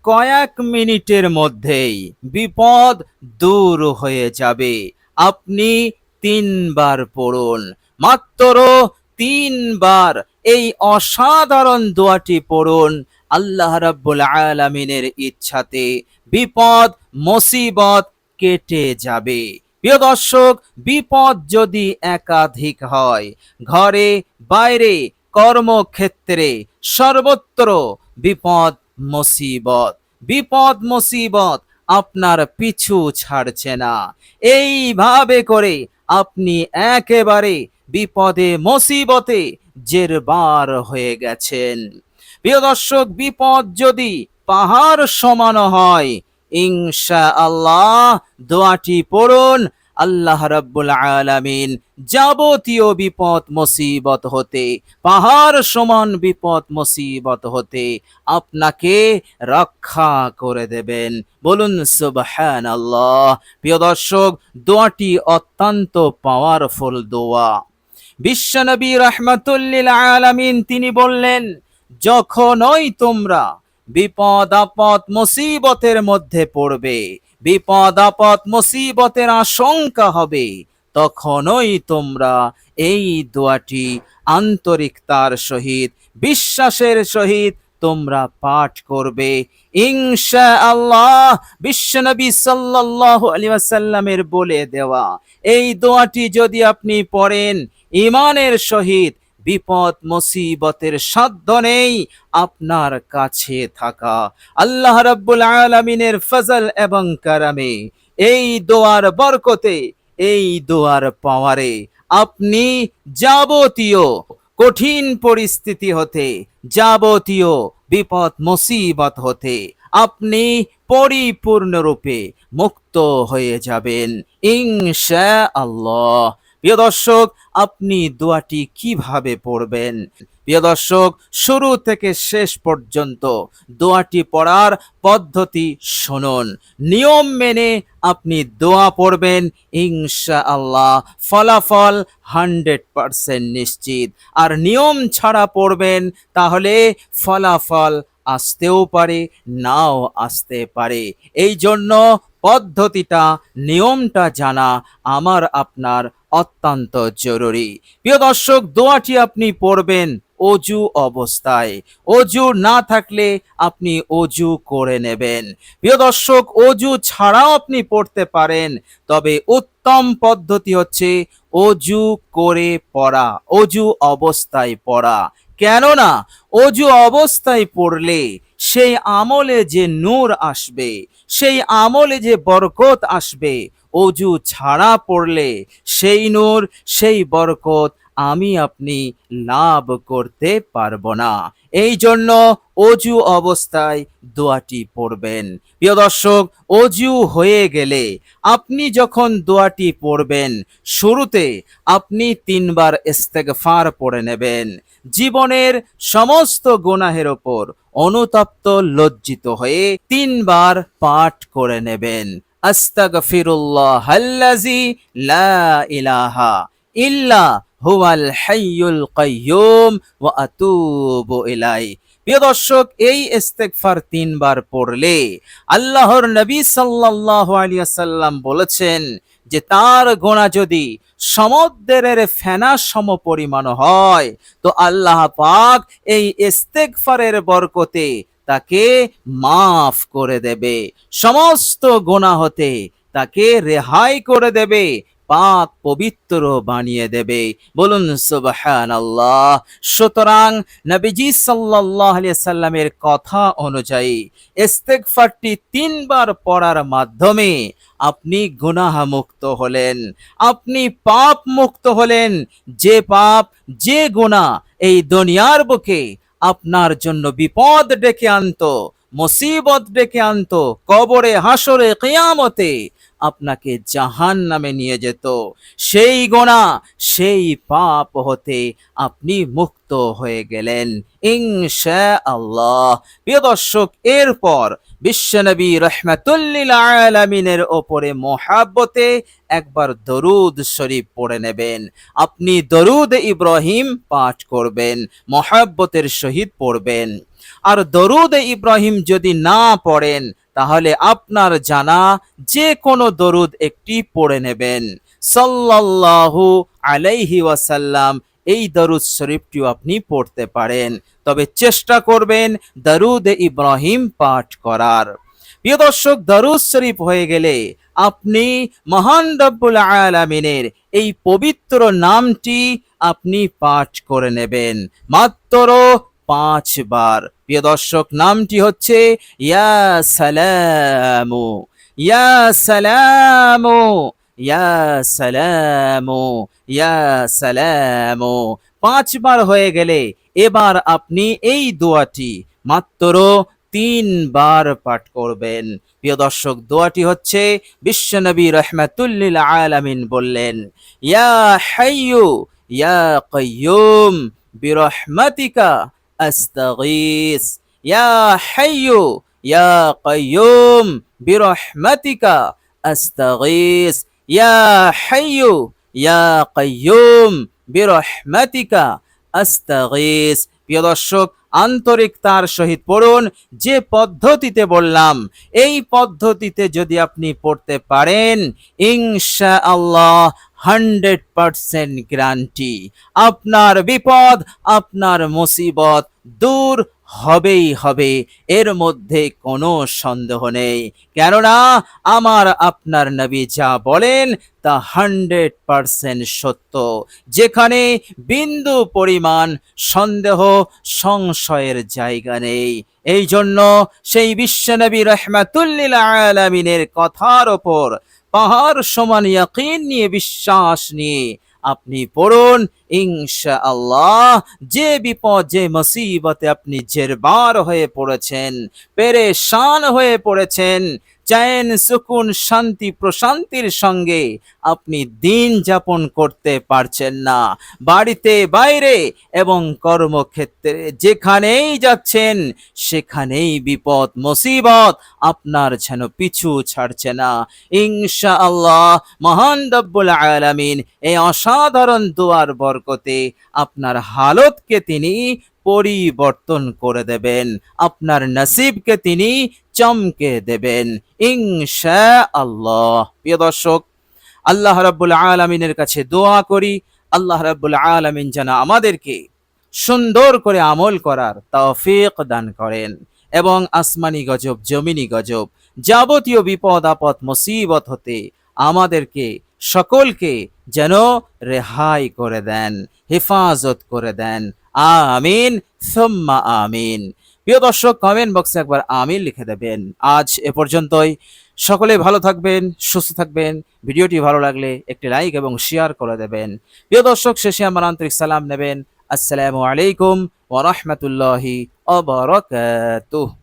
কয়েক মিনিটের মধ্যেই বিপদ দূর হয়ে যাবে। আপনি 3 বার পড়ুন, মাত্র 3 বার এই অসাধারণ দোয়াটি পড়ুন। আল্লাহ রাব্বুল আলামিনের ইচ্ছাতে বিপদ মুসিবত কেটে যাবে। প্রিয় দর্শক, বিপদ যদি একাধিক হয়, ঘরে বাইরে কর্মক্ষেত্রে সর্বত্র বিপদ মুসিবত, বিপদ মুসিবত আপনার পিছু ছাড়ছে না। এইভাবে করে আপনি একেবারে বিপদে মুসিবতে জেরবার হয়ে গেছেন। প্রিয় দর্শক, বিপদ যদি পাহাড় সমান হয়, ইনশাআল্লাহ দোয়াটি পড়ুন। আল্লাহ রাব্বুল আলামিন যাবতীয় বিপদ মুসিবত হতে, পাহাড় সমান বিপদ মুসিবত হতে আপনাকে রক্ষা করে দেবেন। বলুন সুবহানাল্লাহ। প্রিয় দর্শক, দোয়াটি অত্যন্ত পাওয়ারফুল দোয়া। বিশ্বনবী রাহমাতুল আলামিন তিনি বললেন, যখনই তোমরা বিপদ আপদ মুসিবতের মধ্যে পড়বে, বিপদ আপদ মুসিবতের আশঙ্কা হবে, তখনই তোমরা এই দোয়াটি আন্তরিকতার সহিত, বিশ্বাসের সহিত তোমরা পাঠ করবে ইনশাআল্লাহ। বিশ্বনবী সাল্লাল্লাহু আলাইহি ওয়াসাল্লামের বলে দেওয়া এই দোয়াটি যদি আপনি পড়েন ঈমানের সহিত, বিপদ মুসিবতের সাধ্য নেই আপনার কাছে থাকা। আল্লাহ রাব্বুল আলামিনের ফজল এবং কারামে, এই দোয়ার বরকতে, এই দোয়ার পাওয়ারে আপনি যাবতীয় কঠিন পরিস্থিতি হতে, যাবতীয় বিপদ মুসিবত হতে আপনি পরিপূর্ণরূপে মুক্ত হয়ে যাবেন ইনশাআল্লাহ। প্রিয় দর্শক, আপনি দোয়াটি কিভাবে পড়বেন? প্রিয় দর্শক, শুরু থেকে শেষ পর্যন্ত দোয়াটি পড়ার পদ্ধতি শুনুন। নিয়ম মেনে আপনি দোয়া পড়বেন, ইনশাআল্লাহ ফলাফল 100% নিশ্চিত। আর নিয়ম ছাড়া পড়বেন তাহলে ফলাফল আসতেও পারে, নাও আসতে পারে। এই জন্য পদ্ধতিটা, নিয়মটা জানা আমার আপনার অত্যন্ত জরুরি। প্রিয় দর্শক, দোয়াটি আপনি পড়বেন অজু অবস্থায়। অজু না থাকলে আপনি অজু করে নেবেন। প্রিয় দর্শক, অজু ছাড়াও আপনি পড়তে পারেন, তবে উত্তম পদ্ধতি হচ্ছে অজু করে পড়া, অজু অবস্থায় পড়া। কেননা অজু অবস্থায় পড়লে সেই আমলে যে নূর আসবে, সেই আমলে যে বরকত আসবে, অজু ছাড়া পড়লে সেই নূর, সেই বরকত আমি আপনি লাভ করতে পারবো না। এই জন্য অজু অবস্থায় দোয়াটি পড়বেন। প্রিয় দর্শক, অজু হয়ে গেলে আপনি যখন দোয়াটি পড়বেন, শুরুতে আপনি 3 বার ইস্তেগফার পড়ে নেবেন। জীবনের সমস্ত গুনাহের ওপর অনুতপ্ত লজ্জিত হয়ে 3 বার পাঠ করে নেবেন। আস্তাগফিরুল্লাহাল্লাযী লা ইলাহা ইল্লা হুয়াল হাইয়ুল কাইয়্যুম ওয়া আতুবু ইলাইহি। প্রিয় দর্শক, এই ইস্তেগফার 3 বার পড়লে আল্লাহর নবী সাল্লাল্লাহু আলাইহি ওয়াসাল্লাম বলেছেন যে তার গোনা যদি সমুদ্রের ফেনা সম পরিমাণ হয়, তো আল্লাহ পাক এই ইস্তেগফারের বরকতে তাকে মাফ করে দেবে, সমস্ত গোনা হতে তাকে রেহাই করে দেবে, পাক পবিত্র বানিয়ে দেবে। বলুন সুবহানাল্লাহ। সুতরাং নবীজি সাল্লাল্লাহু আলাইহি সাল্লামের কথা অনুযায়ী ইস্তেগফারটি 3 বার পড়ার মাধ্যমে আপনি গুনাহ মুক্ত হলেন, আপনি পাপ মুক্ত হলেন। যে পাপ, যে গুনাহ এই দুনিয়ার বুকে আপনার জন্য বিপদ ডেকে আনতো, মুসিবত ডেকে আনতো, কবরে, হাসরে, কিয়ামতে আপনাকে জাহান্নামে নিয়ে যেত, সেই গুনাহ, সেই পাপ হতে আপনি মুক্ত হয়ে গেলেন ইনশাআল্লাহ। প্রিয় দর্শক, এরপর বিশ্বনবী রাহমাতুল্লিল আলামিনের ওপরে মোহাব্বতে একবার দরুদ শরীফ পড়ে নেবেন। আপনি দরুদ ইব্রাহিম পাঠ করবেন, মোহাব্বতের সহিত পড়বেন। আর দরুদ ইব্রাহিম যদি না পড়েন তাহলে আপনার জানা যে কোনো দরুদ একটি পড়ে নেবেন। সাল্লাল্লাহু আলাইহি ওয়াসাল্লাম, এই দরুদ শরীফটিও আপনি পড়তে পারেন, তবে চেষ্টা করবেন দরুদ ইব্রাহিম পাঠ করার। প্রিয় দর্শক, দরুদ শরীফ হয়ে গেলে আপনি মহান রব্বুল আলামিনের এই পবিত্র নামটি আপনি পাঠ করে নেবেন মাত্র 5 বার। প্রিয় দর্শক, নামটি হচ্ছে ইয়া সালামু, ইয়া সালামু, ইয়া সালামু, ইয়া সালামু। 5 বার হয়ে গেলে এবার আপনি এই দোয়াটি মাত্র 3 বার পাঠ করবেন। প্রিয় দর্শক, দোয়াটি হচ্ছে বিশ্বনবী রাহমাতুল্লিল আলামিন বললেন, ইয়া হাইয়ু ইয়া কাইয়ুম বিরহমাতিকা আস্তাগীস, ইয়া হাইয়ু ইয়া কাইয়ুম বিরহমাতিকা আস্তাগীস, ইয়া হাইয়ু ইয়া কাইয়ুম বিরহমাতিকা আস্তাগীস। প্রিয় দর্শক, আন্তরিকতার সহিত পড়ুন। যে পদ্ধতিতে বললাম এই পদ্ধতিতে যদি আপনি পড়তে পারেন, ইনশাআল্লাহ 100% গ্যারান্টি আপনার বিপদ, আপনার মুসিবত দূর হবেই হবে, এর মধ্যে কোনো সন্দেহ নেই। কেননা আমার আপনার নবী যা বলেন তা 100% সত্য, যেখানে বিন্দু পরিমাণ সন্দেহ সংশয়ের জায়গা নেই। এই জন্য সেই বিশ্বনবী রাহমাতুল্লিল আলামিনের কথার ওপর পাহাড় সমান ইয়াকিন নিয়ে, বিশ্বাস নিয়ে আপনি পড়ুন। ইনশাআল্লাহ যে বিপদ, যে মুসিবতে আপনি জেরবার হয়ে পড়েছেন, পেরেশান হয়ে পড়েছেন, চैन সুকুন শান্তি প্রশান্তির সঙ্গে আপনি দিন যাপন করতে পারছেন না, বাড়িতে বাইরে এবং কর্মক্ষেত্রে যেখানেই যাচ্ছেন সেখানেই বিপদ মুসিবত আপনার যেন পিছু ছাড়ছে না, ইনশাআল্লাহ মহান রব্বুল আলামিন এই অসাধারণ দোয়ার বরকতে আপনার হালতকে তিনি পরিবর্তন করে দেবেন, আপনার নসিবকে তিনি চমকে দেবেন ইনশাআল্লাহ। প্রিয় দর্শক, আল্লাহ রাব্বুল আলামিনের কাছে দোয়া করি, আল্লাহ রাব্বুল আলামিন যেন আমাদেরকে সুন্দর করে আমল করার তৌফিক দান করেন এবং আসমানি গজব, জমিনি গজব, যাবতীয় বিপদ আপদ মুসিবত হতে আমাদেরকে সকলকে যেন রেহাই করে দেন, হেফাজত করে দেন। আমিন সুম্মা আমিন। প্রিয় দর্শক, কমেন্ট বক্সে একবার আমিন লিখে দেবেন। আজ এ পর্যন্তই। সকলে ভালো থাকবেন, সুস্থ থাকবেন। ভিডিওটি ভালো লাগলে একটি লাইক এবং শেয়ার করে দেবেন। প্রিয় দর্শক, শেষে আমার আন্তরিক সালাম নেবেন। আসসালামু আলাইকুম ওয়া রাহমাতুল্লাহি ওয়া বারাকাতুহু।